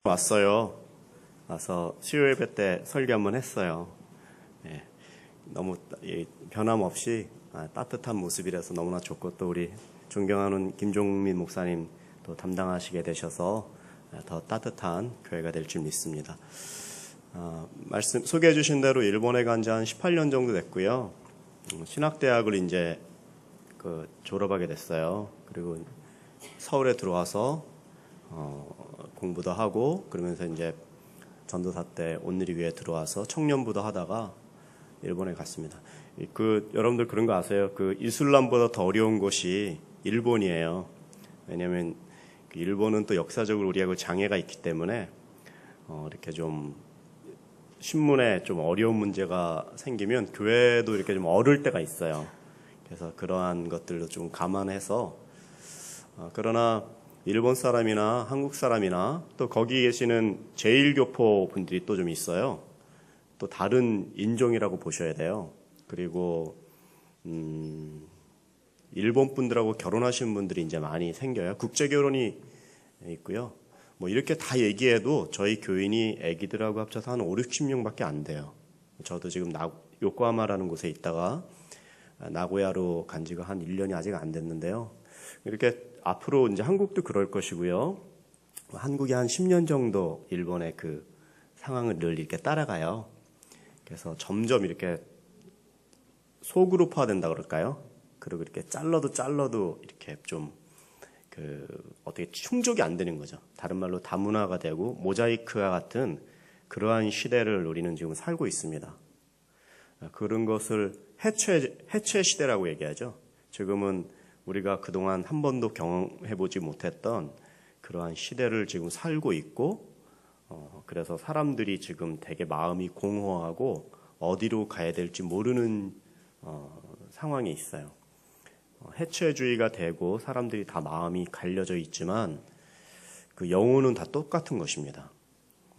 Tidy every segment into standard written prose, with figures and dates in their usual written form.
왔어요. 와서 수요 예배 때 설교 한번 했어요. 너무 변함없이 따뜻한 모습이라서 너무나 좋고, 또 우리 존경하는 김종민 목사님 또 담당하시게 되셔서 더 따뜻한 교회가 될 줄 믿습니다. 말씀 소개해 주신 대로 일본에 간 지 한 18년 정도 됐고요. 신학대학을 이제 졸업하게 됐어요. 그리고 서울에 들어와서 공부도 하고, 그러면서 이제 전도사 때 온누리교회에 들어와서 청년부도 하다가 일본에 갔습니다. 여러분들 그런 거 아세요? 이슬람보다 더 어려운 곳이 일본이에요. 왜냐하면 일본은 또 역사적으로 우리하고 장애가 있기 때문에 이렇게 좀 신문에 좀 어려운 문제가 생기면 교회도 이렇게 좀 어려울 때가 있어요. 그래서 그러한 것들도 좀 감안해서, 그러나 일본 사람이나 한국 사람이나 또 거기 계시는 제1교포 분들이 또 좀 있어요. 또 다른 인종이라고 보셔야 돼요. 그리고 일본 분들하고 결혼하신 분들이 이제 많이 생겨요. 국제 결혼이 있고요. 뭐 이렇게 다 얘기해도 저희 교인이 애기들하고 합쳐서 한 5, 60명밖에 안 돼요. 저도 지금 요코하마라는 곳에 있다가 나고야로 간 지가 한 1년이 아직 안 됐는데요. 이렇게 앞으로 이제 한국도 그럴 것이고요. 한국이 한 10년 정도 일본의 그 상황을 늘 이렇게 따라가요. 그래서 점점 이렇게 소그룹화된다 그럴까요? 그리고 이렇게 잘라도 이렇게 좀 어떻게 충족이 안 되는 거죠. 다른 말로 다문화가 되고 모자이크와 같은 그러한 시대를 우리는 지금 살고 있습니다. 그런 것을 해체 시대라고 얘기하죠. 지금은 우리가 그동안 한 번도 경험해보지 못했던 그러한 시대를 지금 살고 있고, 그래서 사람들이 지금 되게 마음이 공허하고 어디로 가야 될지 모르는 상황에 있어요. 해체주의가 되고 사람들이 다 마음이 갈려져 있지만 그 영혼은 다 똑같은 것입니다.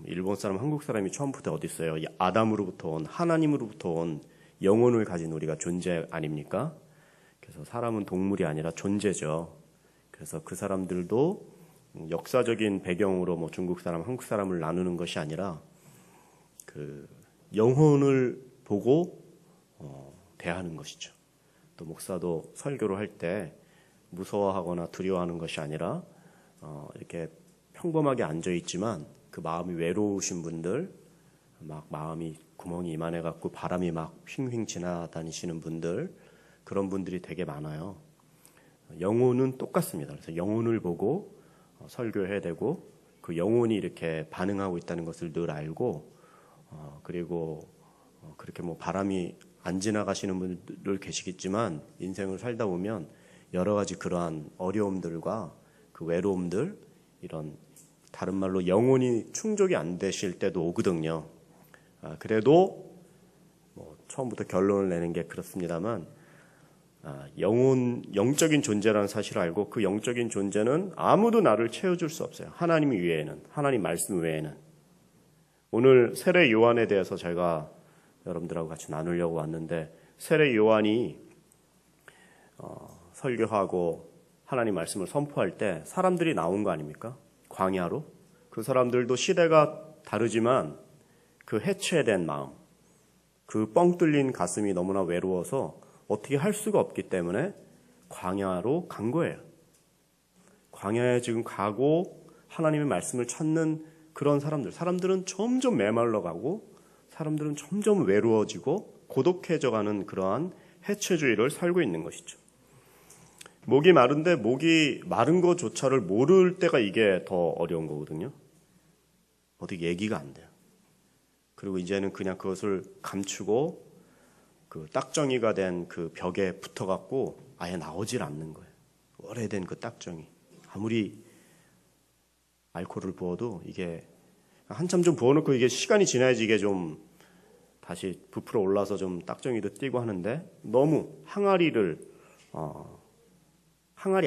일본 사람, 한국 사람이 처음부터 어디 있어요? 아담으로부터 온, 하나님으로부터 온 영혼을 가진 우리가 존재 아닙니까? 그래서 사람은 동물이 아니라 존재죠. 그래서 그 사람들도 역사적인 배경으로 뭐 중국 사람, 한국 사람을 나누는 것이 아니라 그 영혼을 보고 대하는 것이죠. 또 목사도 설교를 할 때 무서워하거나 두려워하는 것이 아니라 이렇게 평범하게 앉아 있지만 그 마음이 외로우신 분들, 막 마음이 구멍이 이만해 갖고 바람이 막 휘휘 지나다니시는 분들, 그런 분들이 되게 많아요. 영혼은 똑같습니다. 그래서 영혼을 보고 설교해야 되고, 그 영혼이 이렇게 반응하고 있다는 것을 늘 알고, 그리고 그렇게 뭐 바람이 안 지나가시는 분들 계시겠지만 인생을 살다 보면 여러 가지 그러한 어려움들과 그 외로움들, 이런 다른 말로 영혼이 충족이 안 되실 때도 오거든요. 그래도 뭐 처음부터 결론을 내는 게 그렇습니다만, 영적인 존재라는 사실을 알고, 그 영적인 존재는 아무도 나를 채워줄 수 없어요. 하나님 외에는, 하나님 말씀 외에는. 오늘 세례 요한에 대해서 제가 여러분들하고 같이 나누려고 왔는데, 세례 요한이 설교하고 하나님 말씀을 선포할 때 사람들이 나온 거 아닙니까? 광야로. 그 사람들도 시대가 다르지만 그 해체된 마음, 그 뻥 뚫린 가슴이 너무나 외로워서 어떻게 할 수가 없기 때문에 광야로 간 거예요. 광야에 지금 가고 하나님의 말씀을 찾는 그런 사람들은 점점 메말라가고, 사람들은 점점 외로워지고 고독해져가는 그러한 해체주의를 살고 있는 것이죠. 목이 마른데 목이 마른 것조차를 모를 때가 이게 더 어려운 거거든요. 어떻게 얘기가 안 돼요. 그리고 이제는 그냥 그것을 감추고 그 딱정이가 된 그 벽에 붙어갖고 아예 나오질 않는 거예요. 오래된 그 딱정이. 아무리 알코올을 부어도 이게 한참 좀 부어놓고 이게 시간이 지나야지 이게 좀 다시 부풀어 올라서 좀 딱정이도 띄고 하는데, 너무 항아리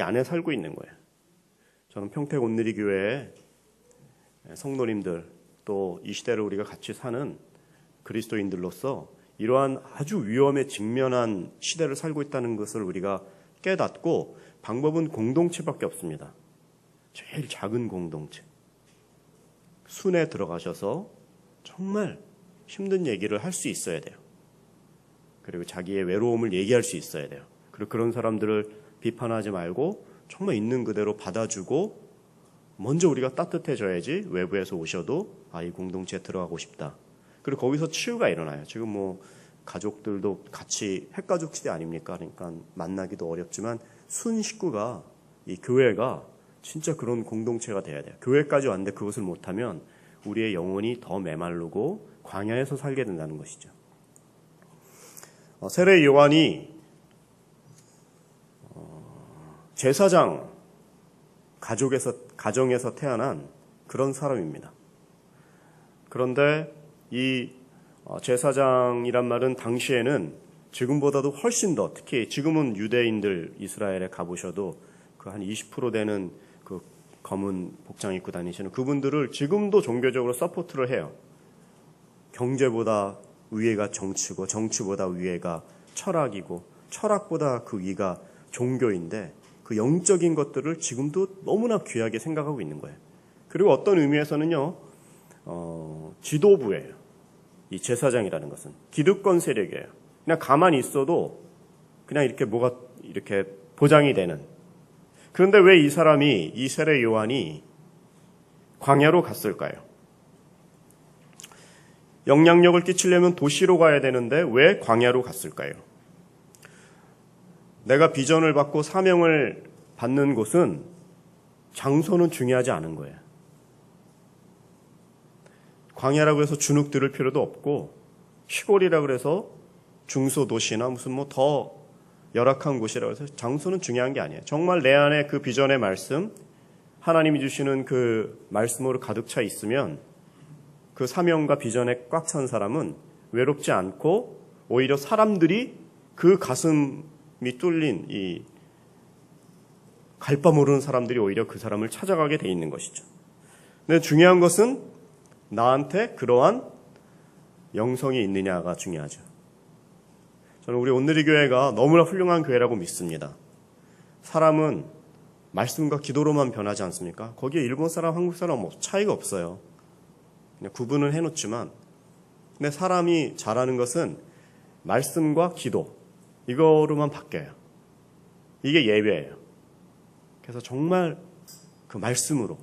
안에 살고 있는 거예요. 저는 평택 온누리교회에 성도님들, 또 이 시대를 우리가 같이 사는 그리스도인들로서 이러한 아주 위험에 직면한 시대를 살고 있다는 것을 우리가 깨닫고, 방법은 공동체밖에 없습니다. 제일 작은 공동체. 순에 들어가셔서 정말 힘든 얘기를 할 수 있어야 돼요. 그리고 자기의 외로움을 얘기할 수 있어야 돼요. 그리고 그런 사람들을 비판하지 말고 정말 있는 그대로 받아주고, 먼저 우리가 따뜻해져야지 외부에서 오셔도 이 공동체에 들어가고 싶다. 그리고 거기서 치유가 일어나요. 지금 뭐 가족들도 같이 핵가족 시대 아닙니까? 그러니까 만나기도 어렵지만 순 식구가, 이 교회가 진짜 그런 공동체가 돼야 돼요. 교회까지 왔는데 그것을 못하면 우리의 영혼이 더 메마르고 광야에서 살게 된다는 것이죠. 세례 요한이 제사장 가정에서 태어난 그런 사람입니다. 그런데 이 제사장이란 말은 당시에는 지금보다도 훨씬 더, 특히 지금은 유대인들 이스라엘에 가보셔도 그 한 20% 되는 그 검은 복장 입고 다니시는 그분들을 지금도 종교적으로 서포트를 해요. 경제보다 위에가 정치고, 정치보다 위에가 철학이고, 철학보다 그 위가 종교인데, 그 영적인 것들을 지금도 너무나 귀하게 생각하고 있는 거예요. 그리고 어떤 의미에서는요, 지도부예요. 이 제사장이라는 것은 기득권 세력이에요. 그냥 가만히 있어도 그냥 이렇게 뭐가 이렇게 보장이 되는. 그런데 왜 이 사람이, 이 세례 요한이 광야로 갔을까요? 영향력을 끼치려면 도시로 가야 되는데 왜 광야로 갔을까요? 내가 비전을 받고 사명을 받는 곳은 장소는 중요하지 않은 거예요. 광야라고 해서 주눅 들을 필요도 없고, 시골이라고 해서 중소도시나 무슨 뭐 더 열악한 곳이라고 해서 장소는 중요한 게 아니에요. 정말 내 안에 그 비전의 말씀, 하나님이 주시는 그 말씀으로 가득 차 있으면 그 사명과 비전에 꽉 찬 사람은 외롭지 않고, 오히려 사람들이 그 가슴이 뚫린 이 갈 바 모르는 사람들이 오히려 그 사람을 찾아가게 돼 있는 것이죠. 근데 중요한 것은 나한테 그러한 영성이 있느냐가 중요하죠. 저는 우리 온누리 교회가 너무나 훌륭한 교회라고 믿습니다. 사람은 말씀과 기도로만 변하지 않습니까? 거기에 일본 사람, 한국 사람 뭐 차이가 없어요. 그냥 구분을 해놓지만, 근데 사람이 잘하는 것은 말씀과 기도, 이거로만 바뀌어요. 이게 예배예요. 그래서 정말 그 말씀으로,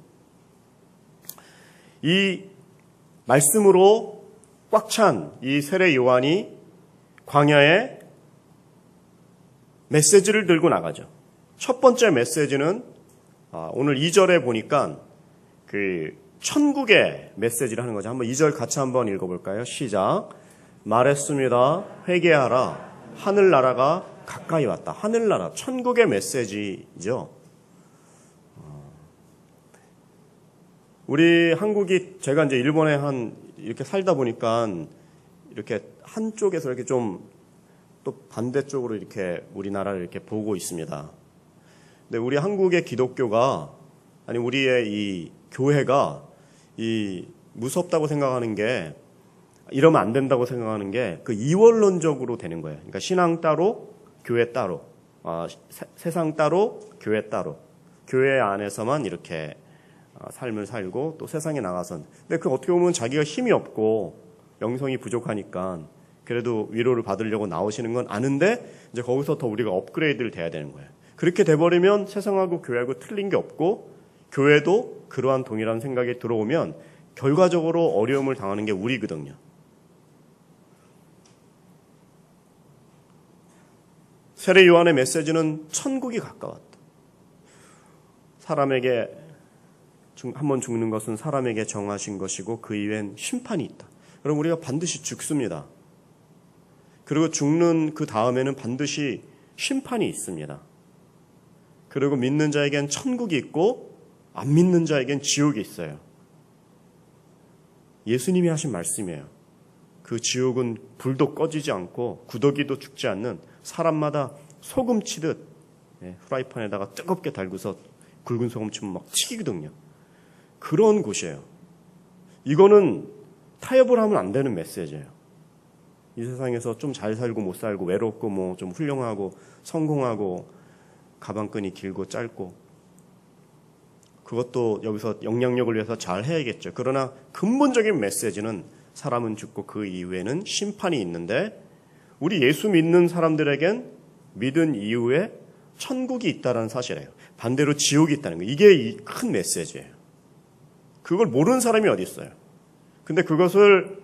이 말씀으로 꽉 찬 이 세례 요한이 광야에 메시지를 들고 나가죠. 첫 번째 메시지는 오늘 2절에 보니까 그 천국의 메시지를 하는 거죠. 한번 2절 같이 한번 읽어볼까요? 시작. 말했습니다. 회개하라. 하늘나라가 가까이 왔다. 하늘나라, 천국의 메시지죠. 우리 한국이, 제가 이제 일본에 이렇게 살다 보니까 이렇게 한쪽에서 이렇게 좀 또 반대쪽으로 이렇게 우리나라를 이렇게 보고 있습니다. 근데 우리 한국의 기독교가, 아니 우리의 이 교회가 이 무섭다고 생각하는 게, 이러면 안 된다고 생각하는 게 그 이원론적으로 되는 거예요. 그러니까 신앙 따로, 교회 따로, 세상 따로, 교회 따로, 교회 안에서만 이렇게 삶을 살고 또 세상에 나가선. 근데 그 어떻게 보면 자기가 힘이 없고 영성이 부족하니까 그래도 위로를 받으려고 나오시는 건 아는데, 이제 거기서 더 우리가 업그레이드를 돼야 되는 거예요. 그렇게 돼버리면 세상하고 교회하고 틀린 게 없고, 교회도 그러한 동일한 생각이 들어오면 결과적으로 어려움을 당하는 게 우리거든요. 세례 요한의 메시지는 천국이 가까웠다. 사람에게 한 번 죽는 것은 사람에게 정하신 것이고 그 이후엔 심판이 있다. 그럼 우리가 반드시 죽습니다. 그리고 죽는 그 다음에는 반드시 심판이 있습니다. 그리고 믿는 자에겐 천국이 있고 안 믿는 자에겐 지옥이 있어요. 예수님이 하신 말씀이에요. 그 지옥은 불도 꺼지지 않고 구더기도 죽지 않는, 사람마다 소금 치듯 프라이팬에다가 뜨겁게 달고서 굵은 소금 치면 막 튀기거든요. 그런 곳이에요. 이거는 타협을 하면 안 되는 메시지예요. 이 세상에서 좀 잘 살고 못 살고, 외롭고 뭐 좀 훌륭하고 성공하고, 가방끈이 길고 짧고, 그것도 여기서 영향력을 위해서 잘 해야겠죠. 그러나 근본적인 메시지는 사람은 죽고 그 이후에는 심판이 있는데 우리 예수 믿는 사람들에겐 믿은 이후에 천국이 있다는 사실이에요. 반대로 지옥이 있다는 거예요. 이게 큰 메시지예요. 그걸 모르는 사람이 어디 있어요. 근데 그것을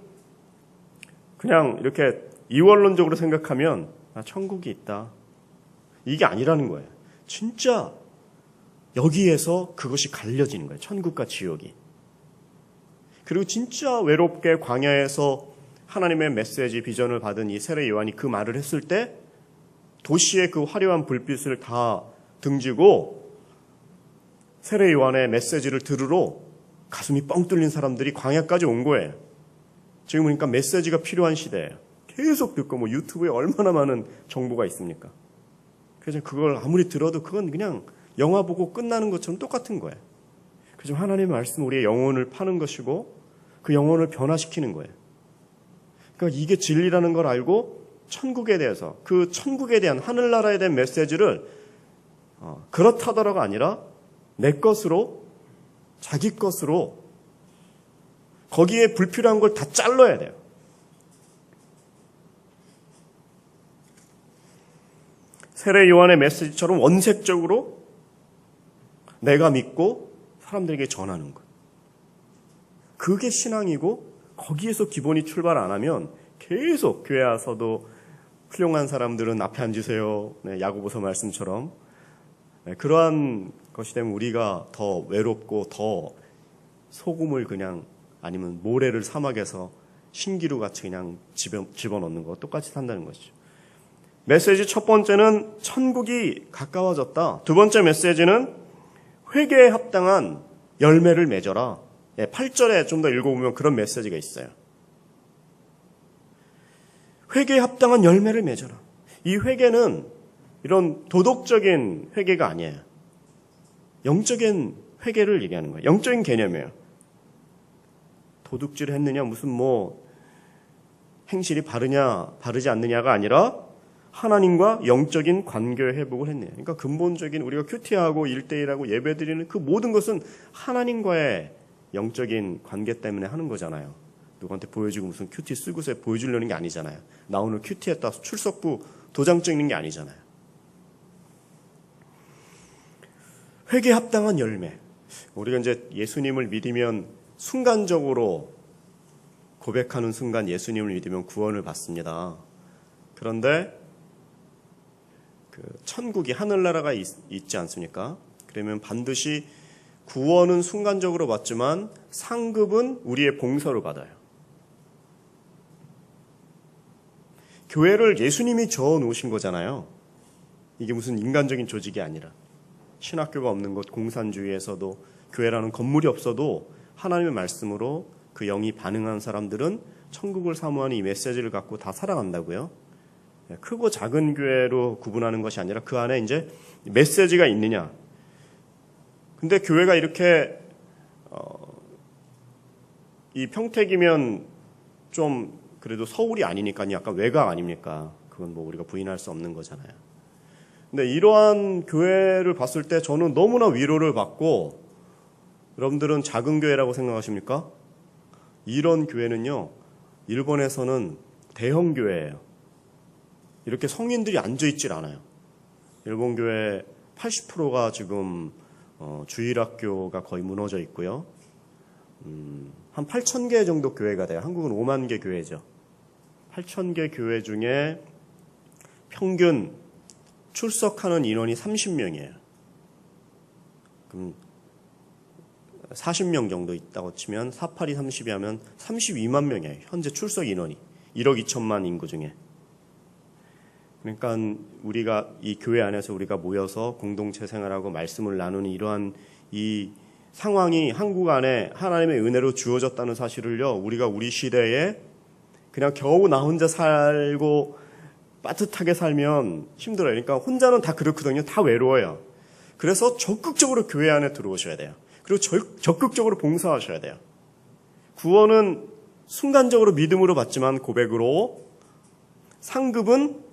그냥 이렇게 이원론적으로 생각하면 천국이 있다. 이게 아니라는 거예요. 진짜 여기에서 그것이 갈려지는 거예요. 천국과 지옥이. 그리고 진짜 외롭게 광야에서 하나님의 메시지 비전을 받은 이 세례 요한이 그 말을 했을 때 도시의 그 화려한 불빛을 다 등지고 세례 요한의 메시지를 들으러 가슴이 뻥 뚫린 사람들이 광야까지 온 거예요. 지금 그러니까 메시지가 필요한 시대예요. 계속 듣고 뭐 유튜브에 얼마나 많은 정보가 있습니까? 그래서 그걸 아무리 들어도 그건 그냥 영화 보고 끝나는 것처럼 똑같은 거예요. 그래서 하나님의 말씀 우리의 영혼을 파는 것이고 그 영혼을 변화시키는 거예요. 그러니까 이게 진리라는 걸 알고 천국에 대해서 그 천국에 대한 하늘나라에 대한 메시지를 그렇다더라가 아니라 내 것으로 자기 것으로 거기에 불필요한 걸 다 잘라야 돼요. 세례 요한의 메시지처럼 원색적으로 내가 믿고 사람들에게 전하는 것. 그게 신앙이고 거기에서 기본이 출발 안 하면 계속 교회 와서도 훌륭한 사람들은 앞에 앉으세요. 네, 야고보서 말씀처럼. 네, 그러한 것이 되면 우리가 더 외롭고 더 소금을 그냥 아니면 모래를 사막에서 신기루 같이 그냥 집어넣는 거 똑같이 산다는 것이죠. 메시지 첫 번째는 천국이 가까워졌다. 두 번째 메시지는 회개에 합당한 열매를 맺어라. 8절에 좀 더 읽어보면 그런 메시지가 있어요. 회개에 합당한 열매를 맺어라. 이 회개는 이런 도덕적인 회개가 아니에요. 영적인 회개를 얘기하는 거예요. 영적인 개념이에요. 도둑질을 했느냐, 무슨 뭐 행실이 바르냐, 바르지 않느냐가 아니라 하나님과 영적인 관계 회복을 했네요. 그러니까 근본적인 우리가 큐티하고 1대1하고 예배드리는 그 모든 것은 하나님과의 영적인 관계 때문에 하는 거잖아요. 누구한테 보여주고 무슨 큐티 쓰고서 보여주려는 게 아니잖아요. 나 오늘 큐티했다 출석부 도장 찍는 게 아니잖아요. 회개에 합당한 열매. 우리가 이제 예수님을 믿으면 순간적으로 고백하는 순간 예수님을 믿으면 구원을 받습니다. 그런데 그 천국이 하늘나라가 있지 않습니까? 그러면 반드시 구원은 순간적으로 받지만 상급은 우리의 봉사로 받아요. 교회를 예수님이 저어 놓으신 거잖아요. 이게 무슨 인간적인 조직이 아니라 신학교가 없는 곳 공산주의에서도 교회라는 건물이 없어도 하나님의 말씀으로 그 영이 반응한 사람들은 천국을 사모하는 이 메시지를 갖고 다 살아간다고요. 크고 작은 교회로 구분하는 것이 아니라 그 안에 이제 메시지가 있느냐. 근데 교회가 이렇게 이 평택이면 좀 그래도 서울이 아니니까 약간 외곽 아닙니까? 그건 뭐 우리가 부인할 수 없는 거잖아요. 근데 이러한 교회를 봤을 때 저는 너무나 위로를 받고, 여러분들은 작은 교회라고 생각하십니까? 이런 교회는요, 일본에서는 대형 교회예요. 이렇게 성인들이 앉아있질 않아요. 일본 교회 80%가 지금 주일학교가 거의 무너져 있고요. 한 8,000개 정도 교회가 돼요. 한국은 5만 개 교회죠. 8,000개 교회 중에 평균 출석하는 인원이 30명이에요. 그럼 40명 정도 있다고 치면 48이 30이 하면 32만 명이에요. 현재 출석 인원이 1억 2천만 인구 중에. 그러니까 우리가 이 교회 안에서 우리가 모여서 공동체 생활하고 말씀을 나누는 이러한 이 상황이 한국 안에 하나님의 은혜로 주어졌다는 사실을요, 우리가 우리 시대에 그냥 겨우 나 혼자 살고 빠듯하게 살면 힘들어요. 그러니까 혼자는 다 그렇거든요. 다 외로워요. 그래서 적극적으로 교회 안에 들어오셔야 돼요. 그리고 적극적으로 봉사하셔야 돼요. 구원은 순간적으로 믿음으로 받지만 고백으로, 상급은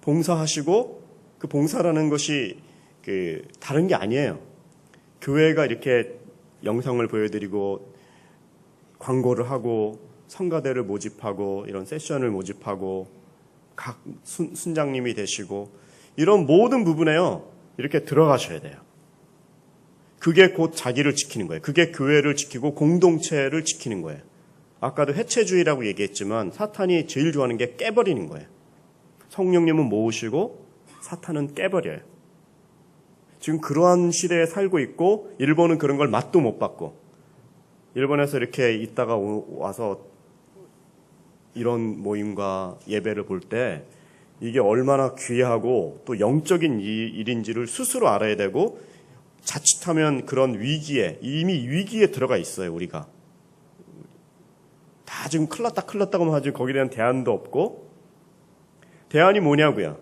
봉사하시고, 그 봉사라는 것이 다른 게 아니에요. 교회가 이렇게 영상을 보여드리고 광고를 하고 성가대를 모집하고 이런 세션을 모집하고 각 순장님이 되시고 이런 모든 부분에요. 이렇게 들어가셔야 돼요. 그게 곧 자기를 지키는 거예요. 그게 교회를 지키고 공동체를 지키는 거예요. 아까도 해체주의라고 얘기했지만 사탄이 제일 좋아하는 게 깨버리는 거예요. 성령님은 모으시고 사탄은 깨버려요. 지금 그러한 시대에 살고 있고 일본은 그런 걸 맛도 못 봤고 일본에서 이렇게 있다가 와서 이런 모임과 예배를 볼 때 이게 얼마나 귀하고 또 영적인 일인지를 스스로 알아야 되고 자칫하면 그런 위기에 이미 위기에 들어가 있어요. 우리가 다 지금 큰일 났다고만 하지 거기에 대한 대안도 없고 대안이 뭐냐고요.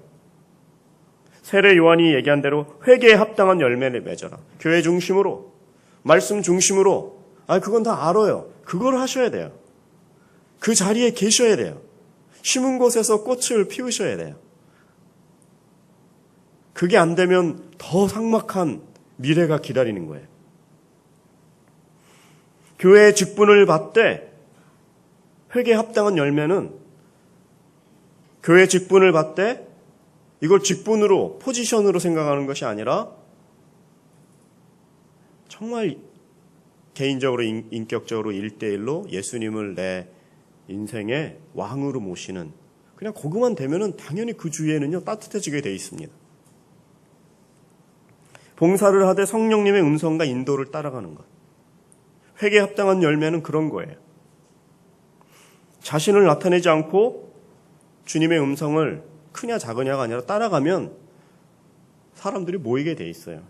세례 요한이 얘기한 대로 회개에 합당한 열매를 맺어라. 교회 중심으로 말씀 중심으로 그건 다 알아요. 그걸 하셔야 돼요. 그 자리에 계셔야 돼요. 심은 곳에서 꽃을 피우셔야 돼요. 그게 안 되면 더 삭막한 미래가 기다리는 거예요. 교회의 직분을 받되 회개에 합당한 열매는 교회 직분을 받되 이걸 직분으로 포지션으로 생각하는 것이 아니라 정말 개인적으로 인격적으로 1대1로 예수님을 내 인생의 왕으로 모시는 그냥 그것만 되면은 당연히 그 주위에는요 따뜻해지게 돼 있습니다. 봉사를 하되 성령님의 음성과 인도를 따라가는 것. 회개에 합당한 열매는 그런 거예요. 자신을 나타내지 않고 주님의 음성을 크냐 작으냐가 아니라 따라가면 사람들이 모이게 돼 있어요.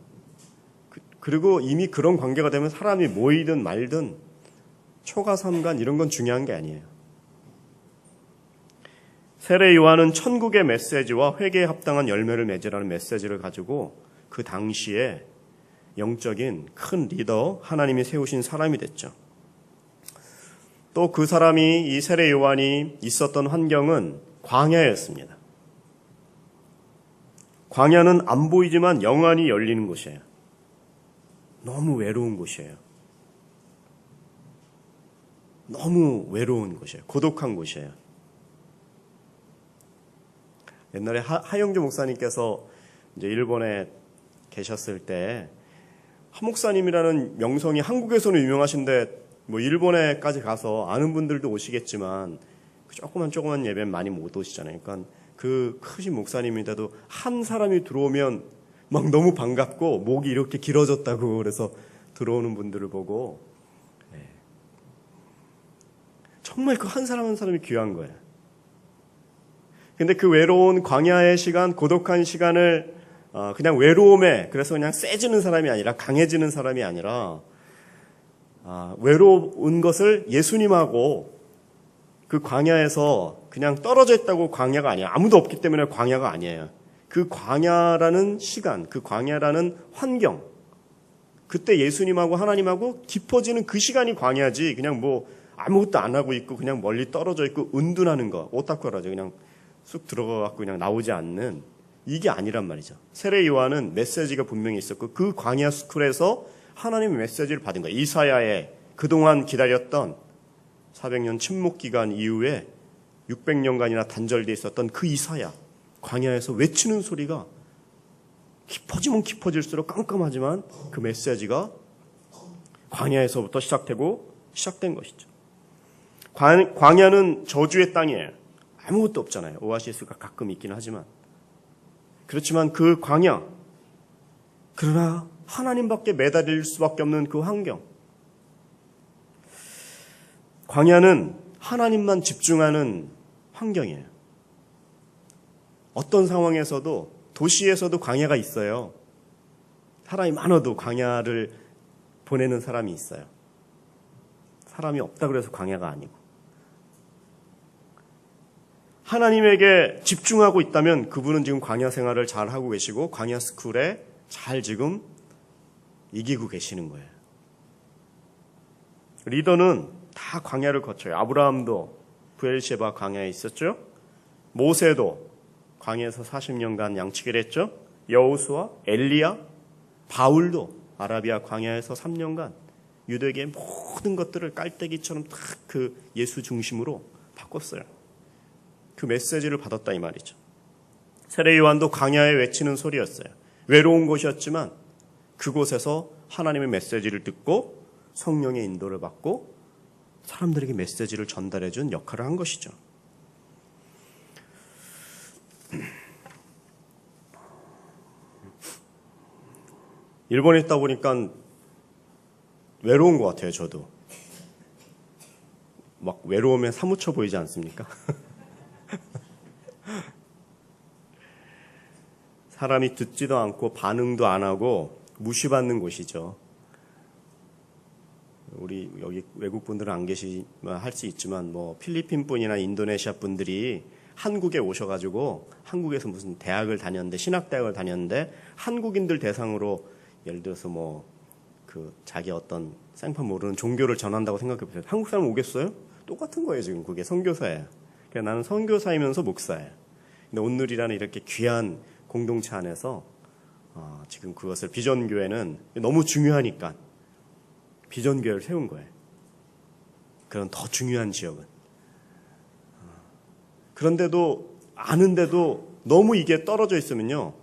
그리고 이미 그런 관계가 되면 사람이 모이든 말든 초가삼간 이런 건 중요한 게 아니에요. 세례 요한은 천국의 메시지와 회개에 합당한 열매를 맺으라는 메시지를 가지고 그 당시에 영적인 큰 리더 하나님이 세우신 사람이 됐죠. 또 그 사람이 이 세례 요한이 있었던 환경은 광야였습니다. 광야는 안 보이지만 영안이 열리는 곳이에요. 너무 외로운 곳이에요. 너무 외로운 곳이에요. 고독한 곳이에요. 옛날에 하영주 목사님께서 이제 일본에 계셨을 때 한 목사님이라는 명성이 한국에서는 유명하신데 뭐 일본에까지 가서 아는 분들도 오시겠지만 조그만 예배는 많이 못 오시잖아요. 그러니까 그 크신 목사님인데도 한 사람이 들어오면 막 너무 반갑고 목이 이렇게 길어졌다고 그래서 들어오는 분들을 보고 정말 그 한 사람 한 사람이 귀한 거예요. 근데 그 외로운 광야의 시간, 고독한 시간을 그냥 외로움에 그래서 그냥 세지는 사람이 아니라 강해지는 사람이 아니라 외로운 것을 예수님하고 그 광야에서 그냥 떨어져 있다고 광야가 아니에요. 아무도 없기 때문에 광야가 아니에요. 그 광야라는 시간, 그 광야라는 환경, 그때 예수님하고 하나님하고 깊어지는 그 시간이 광야지 그냥 뭐 아무것도 안 하고 있고 그냥 멀리 떨어져 있고 은둔하는 거, 오타쿠라죠. 그냥 쑥 들어가갖고 그냥 나오지 않는 이게 아니란 말이죠. 세례 요한은 메시지가 분명히 있었고 그 광야 스쿨에서 하나님의 메시지를 받은 거예요. 이사야의 그동안 기다렸던 400년 침묵 기간 이후에 600년간이나 단절되어 있었던 그 이사야, 광야에서 외치는 소리가 깊어지면 깊어질수록 깜깜하지만 그 메시지가 광야에서부터 시작된 것이죠. 광야는 저주의 땅이에요. 아무것도 없잖아요. 오아시스가 가끔 있긴 하지만. 그렇지만 그 광야, 그러나 하나님밖에 매달릴 수밖에 없는 그 환경. 광야는 하나님만 집중하는 환경이에요. 어떤 상황에서도 도시에서도 광야가 있어요. 사람이 많아도 광야를 보내는 사람이 있어요. 사람이 없다 그래서 광야가 아니고. 하나님에게 집중하고 있다면 그분은 지금 광야 생활을 잘 하고 계시고 광야 스쿨에 잘 지금 이기고 계시는 거예요. 리더는 다 광야를 거쳐요. 아브라함도 브엘셰바 광야에 있었죠. 모세도 광야에서 40년간 양치기를 했죠. 여호수아, 엘리야, 바울도 아라비아 광야에서 3년간 유대계의 모든 것들을 깔때기처럼 딱 그 예수 중심으로 바꿨어요. 그 메시지를 받았다 이 말이죠. 세례 요한도 광야에 외치는 소리였어요. 외로운 곳이었지만 그곳에서 하나님의 메시지를 듣고 성령의 인도를 받고 사람들에게 메시지를 전달해 준 역할을 한 것이죠. 일본에 있다 보니까 외로운 것 같아요. 저도 막 외로움에 사무쳐 보이지 않습니까? 사람이 듣지도 않고 반응도 안 하고 무시받는 곳이죠. 우리 여기 외국 분들은 안 계시면 할 수 있지만 뭐 필리핀 분이나 인도네시아 분들이 한국에 오셔가지고 한국에서 무슨 대학을 다녔는데 신학대학을 다녔는데 한국인들 대상으로 예를 들어서 뭐 그 자기 어떤 생판 모르는 종교를 전한다고 생각해 보세요. 한국 사람 오겠어요? 똑같은 거예요. 지금 그게 선교사예요. 그러니까 나는 선교사이면서 목사예요. 근데 오늘이라는 이렇게 귀한 공동체 안에서 지금 그것을 비전교회는 너무 중요하니까 비전교회를 세운 거예요. 그런 더 중요한 지역은. 그런데도 아는데도 너무 이게 떨어져 있으면요.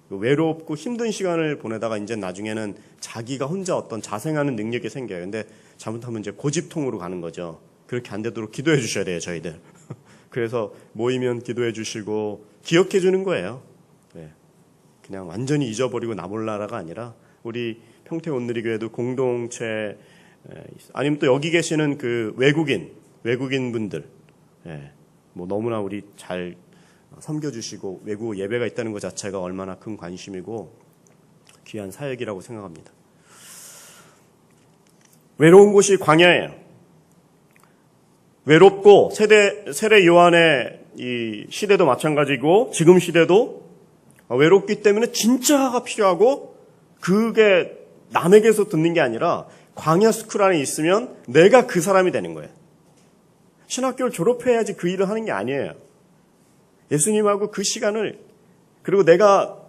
외롭고 힘든 시간을 보내다가 이제 나중에는 자기가 혼자 어떤 자생하는 능력이 생겨요. 근데 잘못하면 이제 고집통으로 가는 거죠. 그렇게 안 되도록 기도해 주셔야 돼요, 저희들. 그래서 모이면 기도해 주시고 기억해 주는 거예요. 네. 그냥 완전히 잊어버리고 나 몰라라가 아니라 우리 평택 온누리교회도 공동체 아니면 또 여기 계시는 그 외국인 분들 뭐 너무나 우리 잘 섬겨주시고 외국 예배가 있다는 것 자체가 얼마나 큰 관심이고 귀한 사역이라고 생각합니다. 외로운 곳이 광야예요. 외롭고 세례 요한의 이 시대도 마찬가지고 지금 시대도 외롭기 때문에 진짜가 필요하고 그게 남에게서 듣는 게 아니라 광야 스쿨 안에 있으면 내가 그 사람이 되는 거예요. 신학교를 졸업해야지 그 일을 하는 게 아니에요. 예수님하고 그 시간을 그리고 내가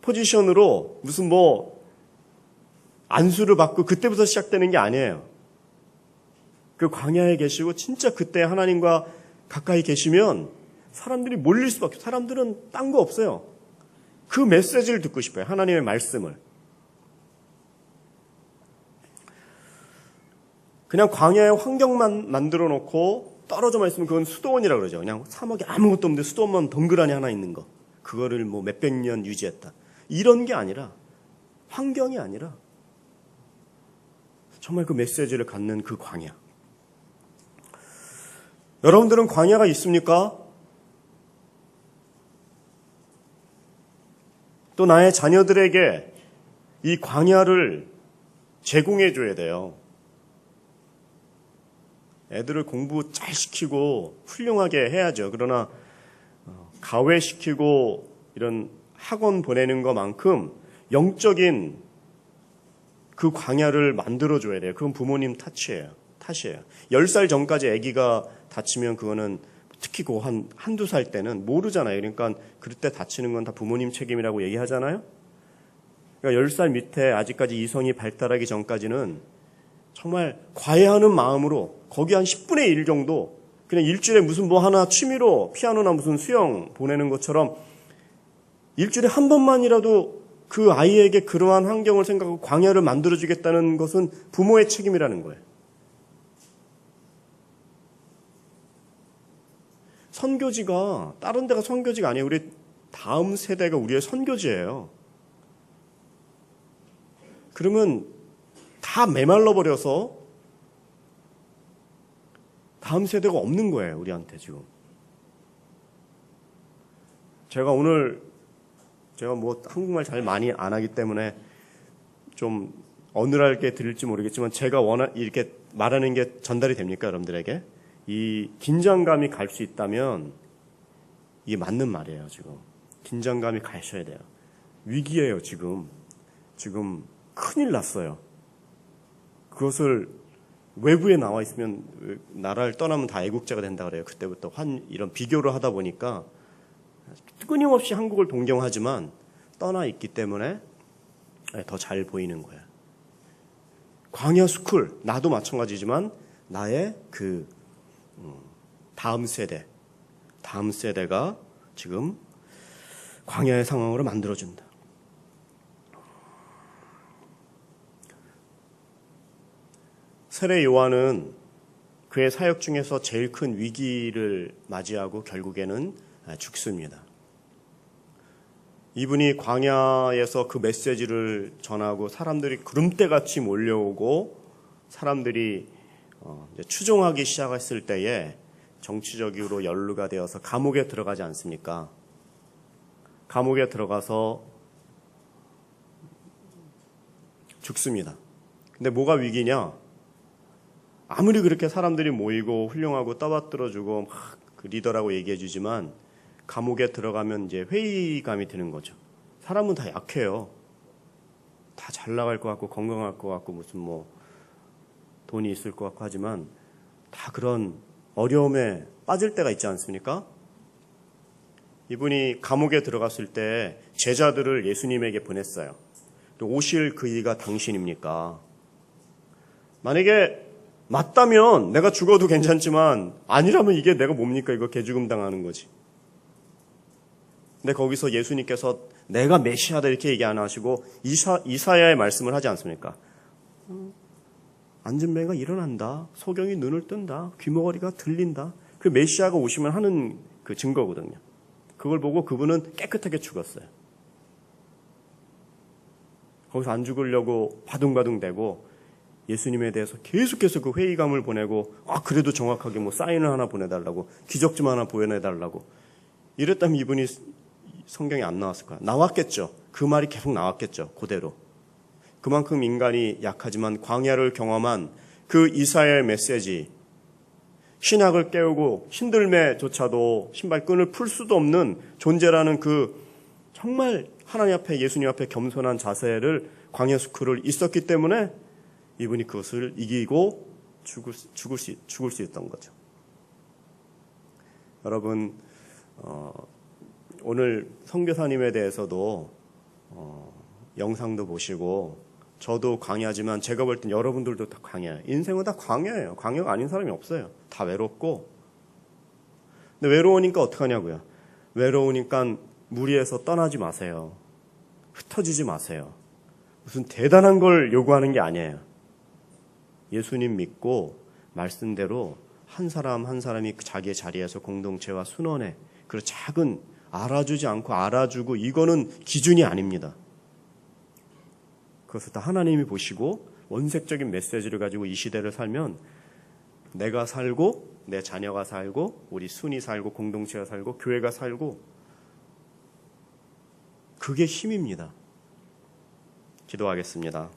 포지션으로 무슨 뭐 안수를 받고 그때부터 시작되는 게 아니에요. 그 광야에 계시고 진짜 그때 하나님과 가까이 계시면 사람들이 몰릴 수밖에 없어요. 사람들은 딴 거 없어요. 그 메시지를 듣고 싶어요. 하나님의 말씀을. 그냥 광야의 환경만 만들어 놓고 떨어져만 있으면 그건 수도원이라고 그러죠. 그냥 사막에 아무것도 없는데 수도원만 덩그러니 하나 있는 거. 그거를 뭐 몇백 년 유지했다. 이런 게 아니라 환경이 아니라 정말 그 메시지를 갖는 그 광야. 여러분들은 광야가 있습니까? 또 나의 자녀들에게 이 광야를 제공해 줘야 돼요. 애들을 공부 잘 시키고 훌륭하게 해야죠. 그러나 가외시키고 이런 학원 보내는 것만큼 영적인 그 광야를 만들어줘야 돼요. 그건 부모님 탓이에요. 10살 전까지 아기가 다치면 그거는 특히 그 한두 살 때는 모르잖아요. 그러니까 그럴 때 다치는 건 다 부모님 책임이라고 얘기하잖아요. 그러니까 10살 밑에 아직까지 이성이 발달하기 전까지는 정말 과외하는 마음으로 거기 한 10분의 1 정도 그냥 일주일에 무슨 뭐 하나 취미로 피아노나 무슨 수영 보내는 것처럼 일주일에 한 번만이라도 그 아이에게 그러한 환경을 생각하고 광야를 만들어주겠다는 것은 부모의 책임이라는 거예요. 선교지가 다른 데가 선교지가 아니에요. 우리 다음 세대가 우리의 선교지예요. 그러면 다 메말라 버려서 다음 세대가 없는 거예요. 우리한테 지금. 제가 뭐 한국말 잘 많이 안 하기 때문에 좀 어눌하게 들릴지 모르겠지만 제가 이렇게 말하는 게 전달이 됩니까? 여러분들에게? 이 긴장감이 갈 수 있다면 이게 맞는 말이에요. 지금 긴장감이 가셔야 돼요. 위기예요. 지금 큰일 났어요. 그것을 외부에 나와 있으면 나라를 떠나면 다 애국자가 된다 그래요. 그때부터 이런 비교를 하다 보니까 끊임없이 한국을 동경하지만 떠나 있기 때문에 더 잘 보이는 거예요. 광야 스쿨, 나도 마찬가지지만 나의 그 다음 세대가 지금 광야의 상황으로 만들어준다. 세례 요한은 그의 사역 중에서 제일 큰 위기를 맞이하고 결국에는 죽습니다. 이분이 광야에서 그 메시지를 전하고 사람들이 구름대같이 몰려오고 사람들이 추종하기 시작했을 때에 정치적으로 연루가 되어서 감옥에 들어가지 않습니까? 감옥에 들어가서 죽습니다. 근데 뭐가 위기냐? 아무리 그렇게 사람들이 모이고 훌륭하고 떠받들어주고 막 그 리더라고 얘기해주지만 감옥에 들어가면 이제 회의감이 드는 거죠. 사람은 다 약해요. 다 잘 나갈 것 같고 건강할 것 같고 무슨 뭐 돈이 있을 것 같고 하지만 다 그런 어려움에 빠질 때가 있지 않습니까? 이분이 감옥에 들어갔을 때 제자들을 예수님에게 보냈어요. 오실 그 이가 당신입니까? 만약에 맞다면 내가 죽어도 괜찮지만 아니라면 이게 내가 뭡니까? 이거 개죽음 당하는 거지. 근데 거기서 예수님께서 내가 메시아다 이렇게 얘기 안 하시고 이사야의 말씀을 하지 않습니까? 앉은 뱅이가 일어난다. 소경이 눈을 뜬다. 귀머거리가 들린다. 그 메시아가 오시면 하는 그 증거거든요. 그걸 보고 그분은 깨끗하게 죽었어요. 거기서 안 죽으려고 바둥바둥대고 예수님에 대해서 계속해서 그 회의감을 보내고 그래도 정확하게 뭐 사인을 하나 보내달라고 기적 좀 하나 보여내달라고 이랬다면 이분이 성경에 안 나왔을까요? 나왔겠죠. 그 말이 계속 나왔겠죠. 그대로. 그만큼 인간이 약하지만 광야를 경험한 그 이사야의 메시지 신약을 깨우고 신들매조차도 신발끈을 풀 수도 없는 존재라는 그 정말 하나님 앞에 예수님 앞에 겸손한 자세를 광야 스쿨을 있었기 때문에 이분이 그것을 이기고 죽을 수 있던 거죠. 여러분 오늘 선교사님에 대해서도 영상도 보시고 저도 광야지만 제가 볼 땐 여러분들도 다 광야예요. 인생은 다 광야예요. 광야가 아닌 사람이 없어요. 다 외롭고. 근데 외로우니까 어떡하냐고요. 외로우니까 무리해서 떠나지 마세요. 흩어지지 마세요. 무슨 대단한 걸 요구하는 게 아니에요. 예수님 믿고 말씀대로 한 사람 한 사람이 자기의 자리에서 공동체와 순원해 그리고 작은 알아주지 않고 알아주고 이거는 기준이 아닙니다. 그것을 다 하나님이 보시고 원색적인 메시지를 가지고 이 시대를 살면 내가 살고 내 자녀가 살고 우리 순이 살고 공동체가 살고 교회가 살고 그게 힘입니다. 기도하겠습니다.